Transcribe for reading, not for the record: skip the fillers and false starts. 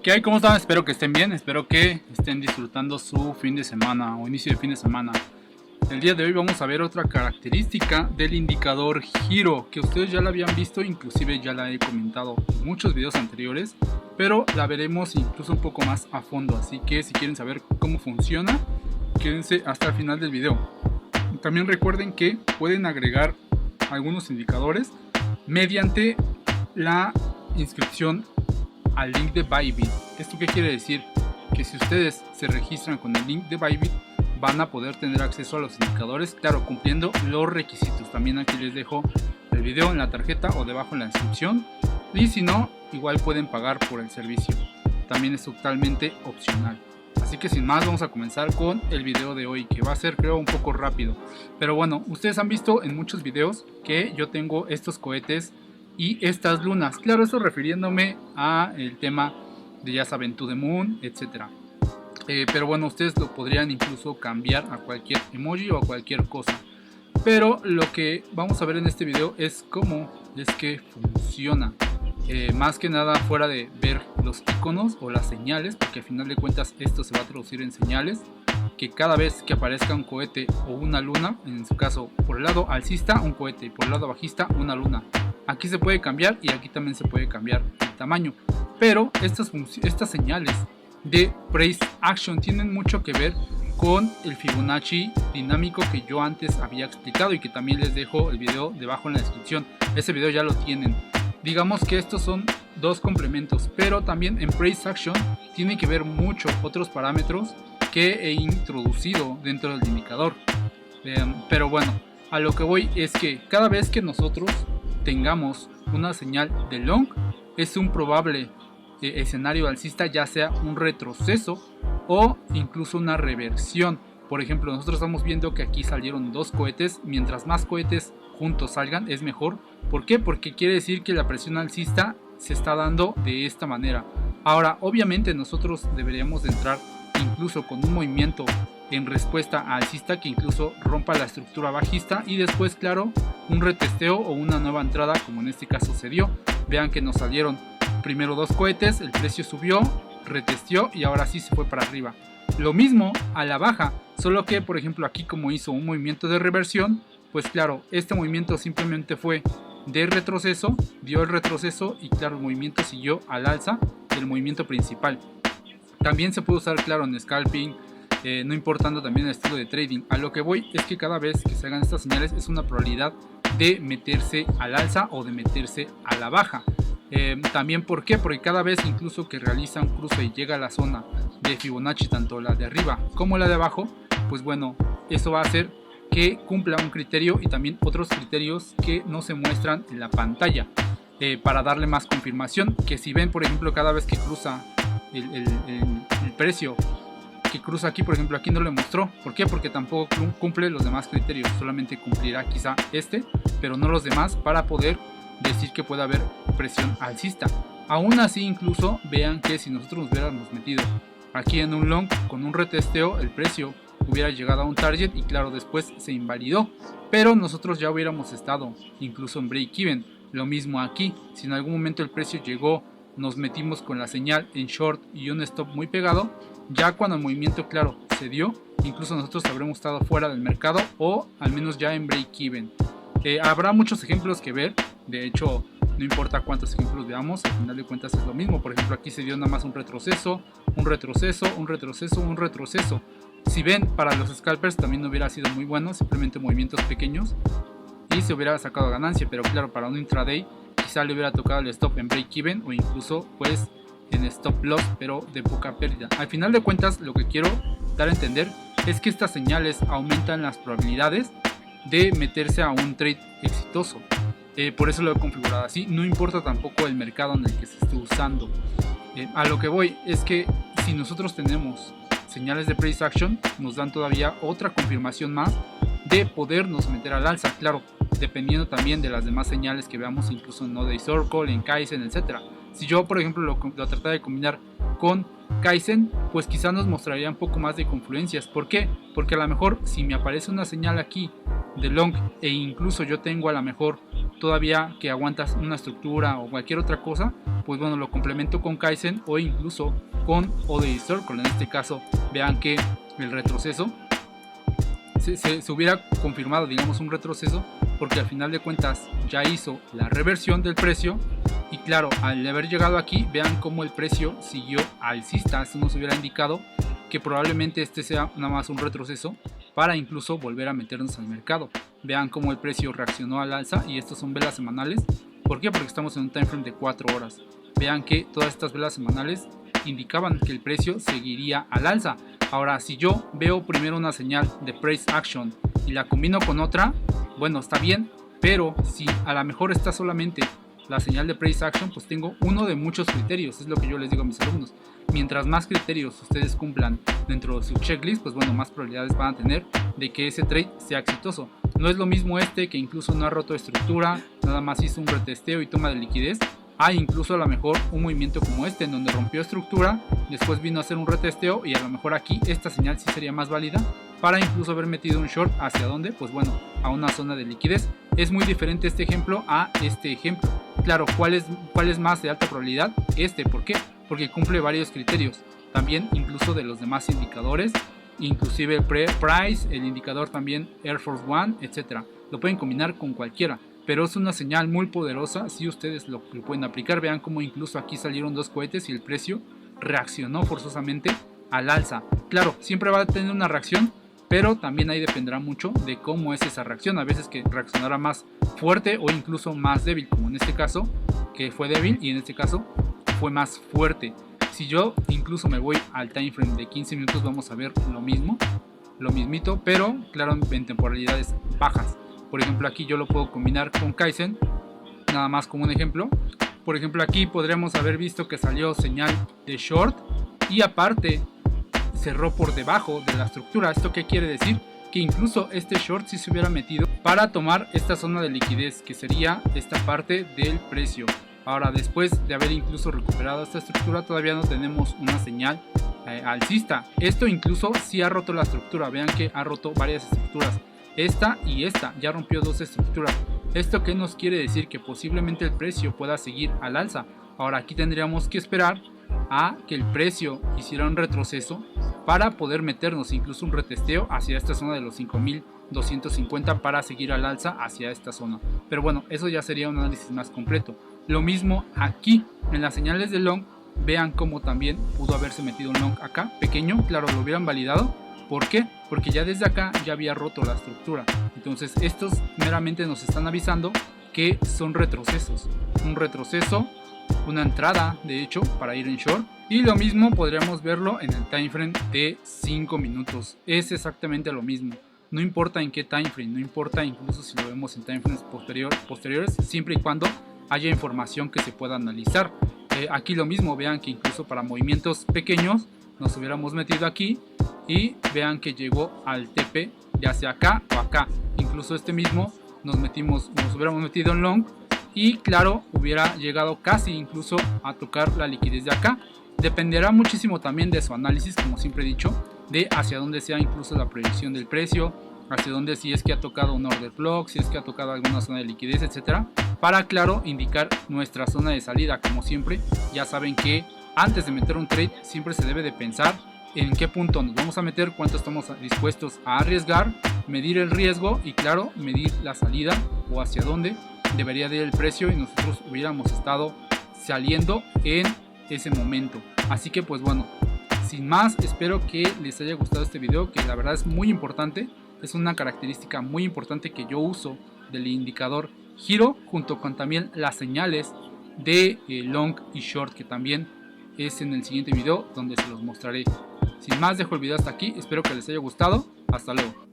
¿Qué hay? ¿Cómo están? Espero que estén bien, espero que estén disfrutando su fin de semana o inicio de fin de semana. El día de hoy vamos a ver otra característica del indicador giro, que ustedes ya la habían visto, inclusive ya la he comentado en muchos videos anteriores, pero la veremos incluso un poco más a fondo, así que si quieren saber cómo funciona, quédense hasta el final del video. También recuerden que pueden agregar algunos indicadores mediante la inscripción al link de Bybit. ¿Esto qué quiere decir? Que si ustedes se registran con el link de Bybit van a poder tener acceso a los indicadores, claro, cumpliendo los requisitos. También aquí les dejo el video en la tarjeta o debajo en la descripción, y si no, igual pueden pagar por el servicio, también es totalmente opcional. Así que sin más, vamos a comenzar con el video de hoy, que va a ser, creo, un poco rápido. Pero bueno, ustedes han visto en muchos videos que yo tengo estos cohetes y estas lunas, claro, esto refiriéndome a el tema de, ya saben, To The Moon, etcétera. Pero bueno, ustedes lo podrían incluso cambiar a cualquier emoji o a cualquier cosa. Pero lo que vamos a ver en este video es cómo es que funciona. Más que nada, fuera de ver los iconos o las señales, porque al final de cuentas esto se va a traducir en señales, que cada vez que aparezca un cohete o una luna, en su caso por el lado alcista un cohete y por el lado bajista una luna, aquí se puede cambiar y aquí también se puede cambiar el tamaño. Pero estas señales de Price Action tienen mucho que ver con el Fibonacci dinámico que yo antes había explicado y que también les dejo el video debajo en la descripción. Ese video ya lo tienen. Digamos que estos son dos complementos, pero también en Price Action tiene que ver mucho otros parámetros que he introducido dentro del indicador. Pero bueno, a lo que voy es que cada vez que nosotros tengamos una señal de long, es un probable escenario alcista, ya sea un retroceso o incluso una reversión. Por ejemplo, nosotros estamos viendo que aquí salieron dos cohetes. Mientras más cohetes juntos salgan es mejor. ¿Por qué? Porque quiere decir que la presión alcista se está dando de esta manera. Ahora, obviamente nosotros deberíamos de entrar incluso con un movimiento en respuesta alcista que incluso rompa la estructura bajista, y después, claro, un retesteo o una nueva entrada, como en este caso se dio. Vean que nos salieron primero dos cohetes, el precio subió, retesteó y ahora sí se fue para arriba. Lo mismo a la baja, solo que por ejemplo aquí, como hizo un movimiento de reversión, pues claro, este movimiento simplemente fue de retroceso, dio el retroceso y claro, el movimiento siguió al alza del movimiento principal. También se puede usar, claro, en scalping, no importando también el estilo de trading. A lo que voy es que cada vez que se hagan estas señales es una probabilidad de meterse al alza o de meterse a la baja. También, ¿por qué? Porque cada vez incluso que realiza un cruce y llega a la zona de Fibonacci, tanto la de arriba como la de abajo, pues bueno, eso va a hacer que cumpla un criterio y también otros criterios que no se muestran en la pantalla, para darle más confirmación. Que si ven, por ejemplo, cada vez que cruza el precio que cruza aquí, por ejemplo, aquí no le mostró. ¿Por qué? Porque tampoco cumple los demás criterios, solamente cumplirá quizá este, pero no los demás, para poder decir que puede haber presión alcista. Aún así, incluso vean que si nosotros nos hubiéramos metido aquí en un long con un retesteo, el precio hubiera llegado a un target y claro, después se invalidó, pero nosotros ya hubiéramos estado incluso en break even. Lo mismo aquí, si en algún momento el precio llegó, nos metimos con la señal en short y un stop muy pegado, ya cuando el movimiento, claro, se dio, incluso nosotros habremos estado fuera del mercado o al menos ya en break even. Habrá muchos ejemplos que ver. De hecho, no importa cuántos ejemplos veamos, al final de cuentas es lo mismo. Por ejemplo, aquí se dio nada más un retroceso, un retroceso, un retroceso, un retroceso. Si ven, para los scalpers también no hubiera sido muy bueno, simplemente movimientos pequeños y se hubiera sacado ganancia. Pero claro, para un intraday quizá le hubiera tocado el stop en break even o incluso pues en stop loss, pero de poca pérdida. Al final de cuentas, lo que quiero dar a entender es que estas señales aumentan las probabilidades de meterse a un trade exitoso. Por eso lo he configurado así. No importa tampoco el mercado en el que se esté usando. A lo que voy es que si nosotros tenemos señales de Price Action, nos dan todavía otra confirmación más de podernos meter al alza. Claro, dependiendo también de las demás señales que veamos, incluso en No Day Circle, en Kaizen, etc. Si yo, por ejemplo, lo tratara de combinar con Kaizen, pues quizás nos mostraría un poco más de confluencias. ¿Por qué? Porque a lo mejor si me aparece una señal aquí de long e incluso yo tengo a lo mejor todavía que aguantas una estructura o cualquier otra cosa, pues bueno, lo complemento con Kaizen o incluso con ODI Circle. En este caso vean que el retroceso se hubiera confirmado, digamos, un retroceso, porque al final de cuentas ya hizo la reversión del precio. Y claro, al haber llegado aquí, vean cómo el precio siguió alcista. Esto nos hubiera indicado que probablemente este sea nada más un retroceso para incluso volver a meternos al mercado. Vean cómo el precio reaccionó al alza, y estos son velas semanales. ¿Por qué? Porque estamos en un time frame de 4 horas. Vean que todas estas velas semanales indicaban que el precio seguiría al alza. Ahora, si yo veo primero una señal de price action y la combino con otra, bueno, está bien, pero si a lo mejor está solamente la señal de price action, pues tengo uno de muchos criterios. Es lo que yo les digo a mis alumnos: mientras más criterios ustedes cumplan dentro de su checklist, pues bueno, más probabilidades van a tener de que ese trade sea exitoso. No es lo mismo este, que incluso no ha roto estructura, nada más hizo un retesteo y toma de liquidez, a incluso a lo mejor un movimiento como este, en donde rompió estructura, después vino a hacer un retesteo, y a lo mejor aquí esta señal sí sería más válida para incluso haber metido un short. ¿Hacia dónde? Pues bueno, a una zona de liquidez. Es muy diferente este ejemplo a este ejemplo. Claro, ¿cuál es más de alta probabilidad? ¿Por qué? Porque cumple varios criterios, también incluso de los demás indicadores, inclusive el price, el indicador también Air Force One, etc. Lo pueden combinar con cualquiera, pero es una señal muy poderosa si ustedes lo pueden aplicar. Vean cómo incluso aquí salieron 2 cohetes y el precio reaccionó forzosamente al alza. Claro, siempre va a tener una reacción, pero también ahí dependerá mucho de cómo es esa reacción. A veces que reaccionará más fuerte o incluso más débil, como en este caso, que fue débil, y en este caso fue más fuerte. Si yo incluso me voy al time frame de 15 minutos, vamos a ver lo mismito, pero claro, en temporalidades bajas. Por ejemplo, aquí yo lo puedo combinar con Kaizen, nada más como un ejemplo. Por ejemplo, aquí podríamos haber visto que salió señal de short y aparte cerró por debajo de la estructura. ¿Esto qué quiere decir? Que incluso este short sí se hubiera metido para tomar esta zona de liquidez, que sería esta parte del precio. Ahora, después de haber incluso recuperado esta estructura, todavía no tenemos una señal alcista. Esto incluso sí ha roto la estructura. Vean que ha roto varias estructuras. Esta y esta ya rompió 2 estructuras. ¿Esto qué nos quiere decir? Que posiblemente el precio pueda seguir al alza. Ahora, aquí tendríamos que esperar a que el precio hiciera un retroceso para poder meternos incluso un retesteo hacia esta zona de los 5250 para seguir al alza hacia esta zona. Pero bueno, eso ya sería un análisis más completo. Lo mismo aquí en las señales de long. Vean cómo también pudo haberse metido un long acá, pequeño. Claro, lo hubieran validado. ¿Por qué? Porque ya desde acá ya había roto la estructura. Entonces estos meramente nos están avisando que son retrocesos. Un retroceso, una entrada de hecho para ir en short. Y lo mismo podríamos verlo en el time frame de 5 minutos. Es exactamente lo mismo. No importa en qué time frame, no importa incluso si lo vemos en time frames posteriores, siempre y cuando haya información que se pueda analizar. Aquí lo mismo, vean que incluso para movimientos pequeños nos hubiéramos metido aquí y vean que llegó al TP ya sea acá o acá. Incluso este mismo nos hubiéramos metido en long y claro, hubiera llegado casi incluso a tocar la liquidez de acá. Dependerá muchísimo también de su análisis, como siempre he dicho, de hacia dónde sea incluso la proyección del precio, hacia dónde, si es que ha tocado un order block, si es que ha tocado alguna zona de liquidez, etcétera, para claro indicar nuestra zona de salida. Como siempre, ya saben que antes de meter un trade siempre se debe de pensar en qué punto nos vamos a meter, cuánto estamos dispuestos a arriesgar, medir el riesgo y claro, medir la salida o hacia dónde debería de ir el precio y nosotros hubiéramos estado saliendo en ese momento. Así que pues bueno, sin más, espero que les haya gustado este video, que la verdad es muy importante. Es una característica muy importante que yo uso del indicador Hiro, junto con también las señales de long y short, que también es en el siguiente video donde se los mostraré. Sin más, dejo el video hasta aquí, espero que les haya gustado. Hasta luego.